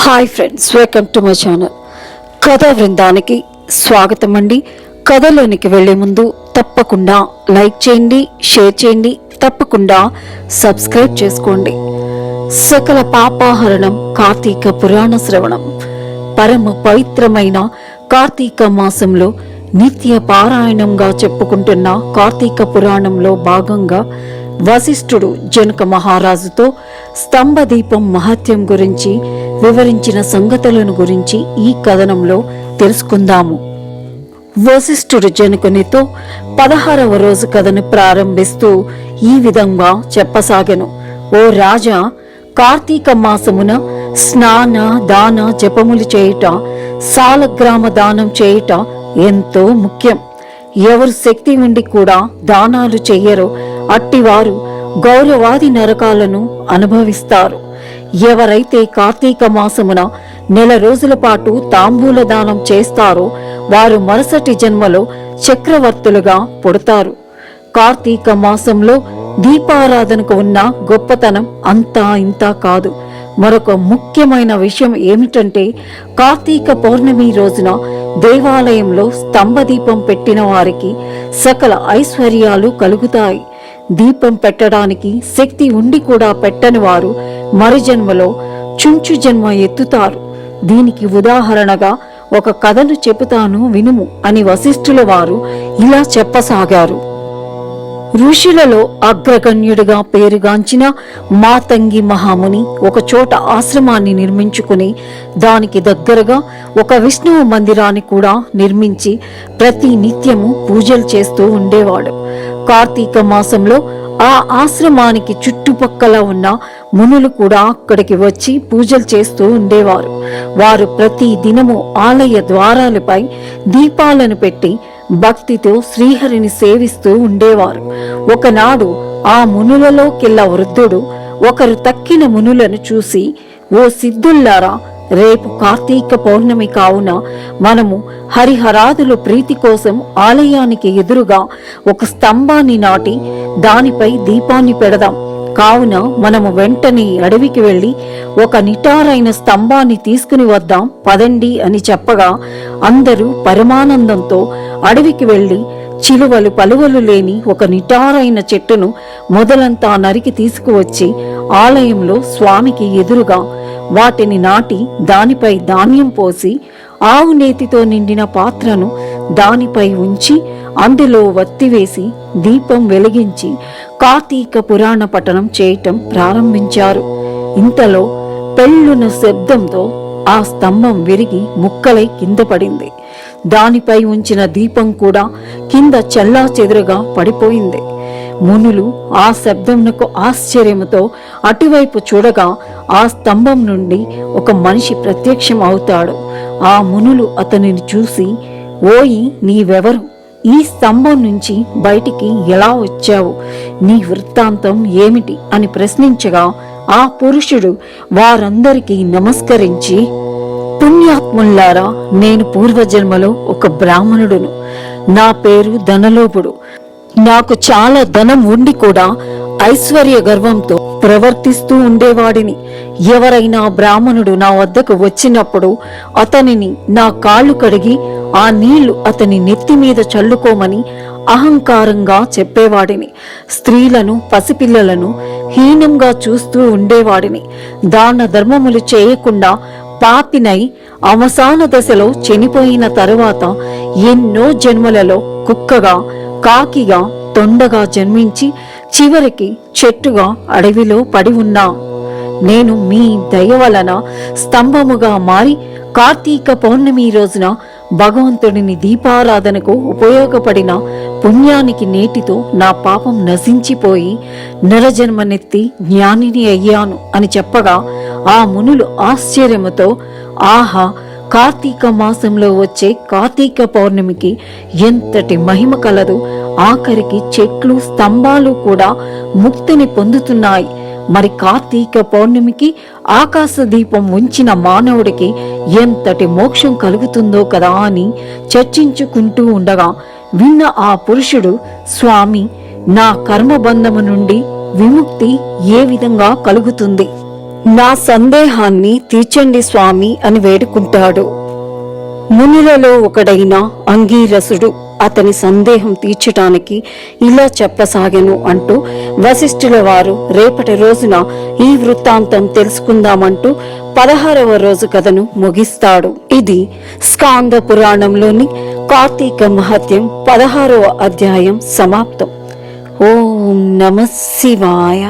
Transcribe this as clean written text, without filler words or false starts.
Hi friends, welcome to my channel. కథా బృందానికి స్వాగతం అండి. కథలోనికి వెళ్లే ముందు తప్పకుండా లైక్ చేయండి, షేర్ చేయండి, తప్పకుండా సబ్స్క్రైబ్ చేసుకోండి. సకల పాపాహరణం కార్తీక పురాణ శ్రవణం. పరమ పవిత్రమైన కార్తీక మాసంలో నిత్య పారాయణంగా చెప్పుకుంటున్న కార్తీక పురాణంలో భాగంగా వశిష్ఠుడు జనక మహారాజుతో స్తంభదీపం మహత్యం గురించి వివరించిన సంగతులను గురించి ఈ కథనంలో తెలుసుకుందాము. వశిష్ఠుడు జనకునితో 16వ రోజు కథను ప్రారంభిస్తూ ఈ విధంగా చెప్పసాగెను. ఓ రాజా, కార్తీక మాసమున స్నాన దాన జపములు చేయుట, సాలగ్రామ దానం చేయుట ఎంతో ముఖ్యం. ఎవరు శక్తి ఉండి కూడా దానాలు చెయ్యరో అట్టివారు గౌరవాది నరకాలను అనుభవిస్తారు. ఎవరైతే కార్తీక మాసమున 1 రోజుల పాటు తాంబూల దానం చేస్తారో వారు మరుసటి జన్మలో చక్రవర్తులుగా పుడతారు. కార్తీక మాసంలో దీపారాధనకు ఉన్న గొప్పతనం అంతా ఇంతా కాదు. మరొక ముఖ్యమైన విషయం ఏమిటంటే, కార్తీక పౌర్ణమి రోజున దేవాలయంలో స్తంభదీపం పెట్టిన వారికి సకల ఐశ్వర్యాలు కలుగుతాయి. దీపం పెట్టడానికి శక్తి ఉండి కూడా పెట్టని వారు మరుజన్మలో చుంచు జన్మ ఎత్తుతారు. దీనికి ఉదాహరణగా ఒక కథను చెబుతాను వినుము అని వశిష్ఠుల వారు ఇలా చెప్పసాగారు. ఋషులలో అగ్రగణ్యుడిగా పేరుగాంచిన మాతంగి మహాముని ఒక చోట ఆశ్రమాన్ని నిర్మించుకుని దానికి దగ్గరగా ఒక విష్ణువు మందిరాన్ని కూడా నిర్మించి ప్రతి నిత్యము పూజలు చేస్తూ ఉండేవాడు. కార్తీక మాసంలో ఆ ఆశ్రమానికి చుట్టుపక్కల ఉన్న మునులు కూడా అక్కడికి వచ్చి పూజలు చేస్తూ ఉండేవారు. వారు ప్రతి దినము ఆలయ ద్వారాలపై దీపాలను పెట్టి భక్తితో శ్రీహరిని సేవిస్తూ ఉండేవారు. ఒకనాడు ఆ మునులలోకెల్లా వృద్ధుడు ఒకరు తక్కిన మునులను చూసి, ఓ సిద్ధుల్లారా, రేపు కార్తీక పౌర్ణమి కావున మనము హరిహరాదుల ప్రీతి కోసం ఆలయానికి ఎదురుగా ఒక స్తంభాన్ని నాటి దానిపై దీపాన్ని పెడదాం. కావున మనము వెంటనే అడవికి వెళ్లి ఒక నిటారైన స్తంభాన్ని తీసుకుని వద్దాం పదండి అని చెప్పగా అందరూ పరమానందంతో అడవికి వెళ్లి చిలువలు పలువలు లేని ఒక నిటారైన చెట్టును మొదలంతా నరికి తీసుకువచ్చి ఆలయంలో స్వామికి ఎదురుగా వాటిని నాటి దానిపై ధాన్యం పోసి ఆవు నేతితో నిండిన పాత్రను దానిపై ఉంచి అందులో వత్తివేసి దీపం వెలిగించి కార్తీక పురాణ పఠనం చేయటం ప్రారంభించారు. ఇంతలో పెళ్ళున శబ్దంతో ఆ స్తంభం విరిగి ముక్కలై కింద పడింది. దానిపై ఉంచిన దీపం కూడా కింద చెల్లా చెదురుగా పడిపోయింది. మునులు ఆ శబ్దంకు ఆశ్చర్యముతో అటువైపు చూడగా ఆ స్తంభం నుండి ఒక మనిషి ప్రత్యక్షం అవుతాడు. ఆ మునులు అతనిని చూసి, ఓయి, నీవెవరు? ఈ స్తంభం నుంచి బయటికి ఎలా వచ్చావు? నీ వృత్తాంతం ఏమిటి అని ప్రశ్నించగా ఆ పురుషుడు వారందరికీ నమస్కరించి, పుణ్యాత్ముల్లారా, నేను పూర్వజన్మలో ఒక బ్రాహ్మణుడును. నా పేరు ధనలోభుడు. నాకు చాలా ధనం ఉండి కూడా ఐశ్వర్య గర్వంతో ప్రవర్తిస్తూ ఉండేవాడిని. ఎవరైనా బ్రాహ్మణుడు నా వద్దకు వచ్చినప్పుడు అతనిని నా కాళ్ళు కడిగి ఆ నీళ్లు అతని నెత్తి మీద చల్లుకోమని అహంకారంగా చెప్పేవాడిని. స్త్రీలను, పసిపిల్లలను హీనంగా చూస్తూ ఉండేవాడిని. దాన ధర్మములు చేయకుండా పాపినై అవసాన దశలో చనిపోయిన తరువాత ఎన్నో జన్మలలో కుక్కగా, కాకిగా, తొండగా జన్మించి చివరికి చెట్టుగా అడవిలో పడి ఉన్నా. నేను మీ దయ వలన స్తంభముగా మారి కార్తీక పౌర్ణమి రోజున భగవంతుడిని దీపారాధనకు ఉపయోగపడిన పుణ్యానికి నేటితో నా పాపం నశించిపోయి నరజన్మనెత్తి జ్ఞానిని అయ్యాను అని చెప్పగా ఆ మునులు ఆశ్చర్యముతో, ఆహా, కార్తీక మాసంలో వచ్చే కార్తీక పౌర్ణమికి ఎంతటి మహిమ కలదు! ఆఖరికి చెట్లు, స్తంభాలు కూడా ముక్తిని పొందుతున్నాయి. మరి కార్తీక పౌర్ణమికి ఆకాశ దీపం ఉంచిన మానవుడికి ఎంతటి మోక్షం కలుగుతుందో కదా అని చర్చించుకుంటూ ఉండగా విన్న ఆ పురుషుడు, స్వామి, నా కర్మబంధము నుండి విముక్తి ఏ విధంగా కలుగుతుంది? నా సందేహాన్ని తీర్చండి స్వామి అని వేడుకుంటాడు. మునులలో ఒకడైన అంగీరసుడు అతని సందేహం తీర్చటానికి ఇలా చెప్పసాగెను అంటూ వశిష్ఠుల వారు రేపటి రోజున ఈ వృత్తాంతం తెలుసుకుందామంటూ 16వ రోజు కథను ముగిస్తాడు. ఇది స్కాంద పురాణంలోని కార్తీక మహత్యం 16వ అధ్యాయం సమాప్తం. ఓం నమః శివాయ.